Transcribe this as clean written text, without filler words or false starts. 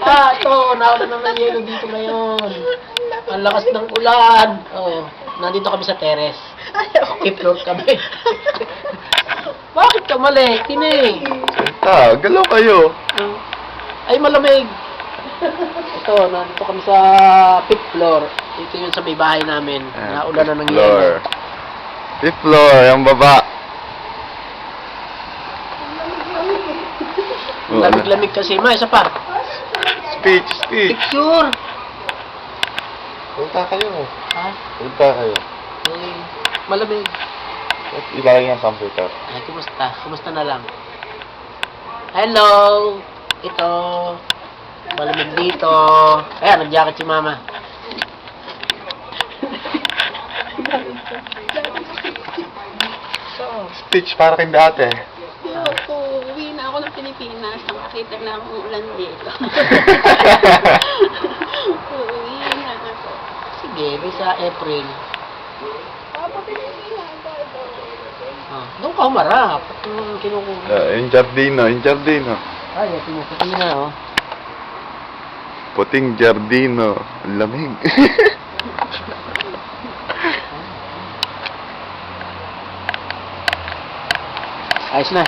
Ito, naulan na ng yelo dito ngayon. Ang lakas ng ulan. Oh, nandito kami sa terrace. Fifth floor kami. Bakit ka mali? Tinig. Galaw kayo. Ay, malamig. Ito, nandito kami sa fifth floor. Ito yun sa may bahay namin. Naulan na ng yelo. Fifth floor, yung baba. Lamig-lamig kasi. Isa pa. Speech. Picture. Punta kayo. Ha? Punta kayo. Ay, malamig. Ilalagay ang computer. Ay, kumusta? Kumusta na lang? Hello! Ito. Malamig dito. Ayan, nag-jacket si mama. Speech para kayong dati. Ayoko, uwi na ako ng Pilipinas. Nakakita na akong ulan dito. Uwi na ako. Sige, may sa April. Papa, Pilipinas. Doon ka humarap. Yung kinukuha. Yung Giardino. Ay, pinuputi na, oh. Puting Giardino. Ang lamig. Ayos na.